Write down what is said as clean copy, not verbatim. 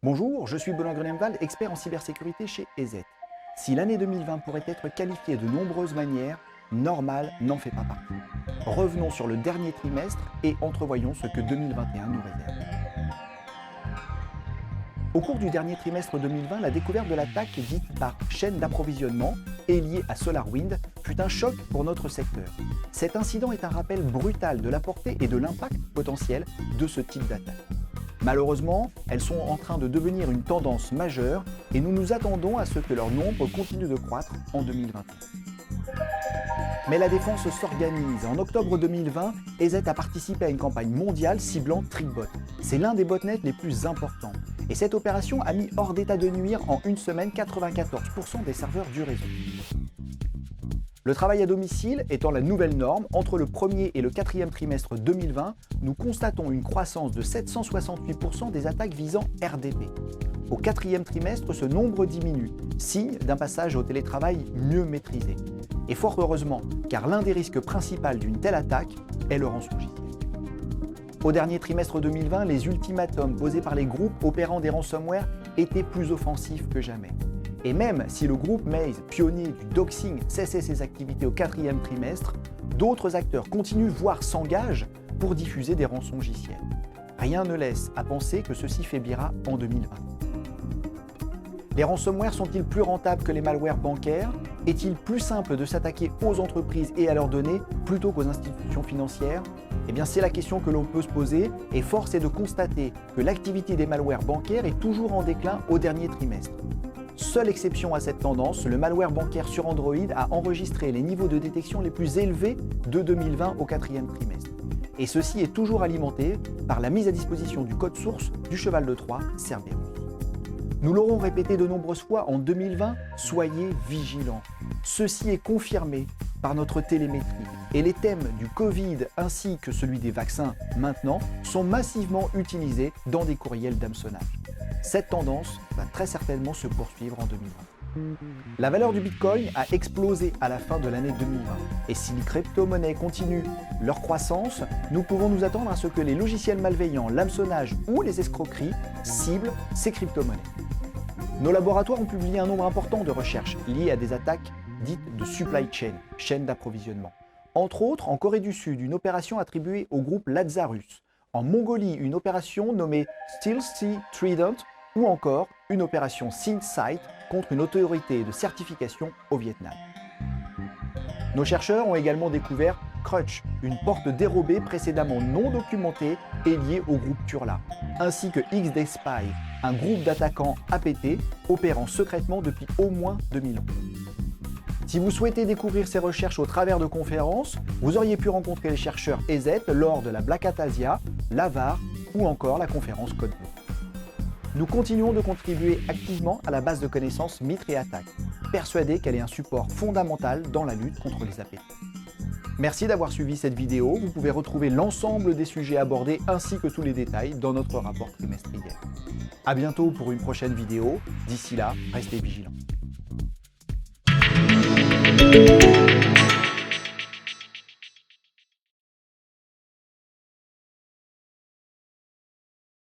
Bonjour, je suis Benoît Grunemwald, expert en cybersécurité chez EZ. Si l'année 2020 pourrait être qualifiée de nombreuses manières, Normal n'en fait pas partie. Revenons sur le dernier trimestre et entrevoyons ce que 2021 nous réserve. Au cours du dernier trimestre 2020, la découverte de l'attaque dite par chaîne d'approvisionnement et liée à SolarWinds fut un choc pour notre secteur. Cet incident est un rappel brutal de la portée et de l'impact potentiel de ce type d'attaque. Malheureusement, elles sont en train de devenir une tendance majeure et nous nous attendons à ce que leur nombre continue de croître en 2021. Mais la défense s'organise. En octobre 2020, EZ a participé à une campagne mondiale ciblant TrickBot. C'est l'un des botnets les plus importants. Et cette opération a mis hors d'état de nuire en une semaine 94% des serveurs du réseau. Le travail à domicile étant la nouvelle norme, entre le premier et le quatrième trimestre 2020, nous constatons une croissance de 768% des attaques visant RDP. Au quatrième trimestre, ce nombre diminue, signe d'un passage au télétravail mieux maîtrisé. Et fort heureusement, car l'un des risques principaux d'une telle attaque est le rançongiciel. Au dernier trimestre 2020, les ultimatums posés par les groupes opérant des ransomware étaient plus offensifs que jamais. Et même si le groupe Maze, pionnier du doxing, cessait ses activités au quatrième trimestre, d'autres acteurs continuent voire s'engagent pour diffuser des rançongiciels. Rien ne laisse à penser que ceci faiblira en 2020. Les ransomware sont-ils plus rentables que les malwares bancaires? Est-il plus simple de s'attaquer aux entreprises et à leurs données plutôt qu'aux institutions financières? Eh bien, c'est la question que l'on peut se poser et force est de constater que l'activité des malwares bancaires est toujours en déclin au dernier trimestre. Seule exception à cette tendance, le malware bancaire sur Android a enregistré les niveaux de détection les plus élevés de 2020 au quatrième trimestre. Et ceci est toujours alimenté par la mise à disposition du code source du cheval de Troie, Cerberus. Nous l'aurons répété de nombreuses fois en 2020, soyez vigilants. Ceci est confirmé par notre télémétrie et les thèmes du Covid ainsi que celui des vaccins maintenant sont massivement utilisés dans des courriels d'hameçonnage. Cette tendance va très certainement se poursuivre en 2020. La valeur du Bitcoin a explosé à la fin de l'année 2020 et si les crypto-monnaies continuent leur croissance, nous pouvons nous attendre à ce que les logiciels malveillants, l'hameçonnage ou les escroqueries ciblent ces crypto-monnaies. Nos laboratoires ont publié un nombre important de recherches liées à des attaques dites de supply chain, chaîne d'approvisionnement. Entre autres, en Corée du Sud, une opération attribuée au groupe Lazarus. En Mongolie, une opération nommée Steel Sea Trident ou encore une opération SynSight contre une autorité de certification au Vietnam. Nos chercheurs ont également découvert Crutch, une porte dérobée précédemment non documentée et liée au groupe Turla, ainsi que XDaySpy, un groupe d'attaquants APT opérant secrètement depuis au moins 2011. Si vous souhaitez découvrir ces recherches au travers de conférences, vous auriez pu rencontrer les chercheurs EZ lors de la Black Hat Asia, l'AVAR ou encore la conférence Code Blue. Nous continuons de contribuer activement à la base de connaissances Mitre et Attaque, persuadés qu'elle est un support fondamental dans la lutte contre les APT. Merci d'avoir suivi cette vidéo, vous pouvez retrouver l'ensemble des sujets abordés ainsi que tous les détails dans notre rapport trimestriel. A bientôt pour une prochaine vidéo, d'ici là, restez vigilants.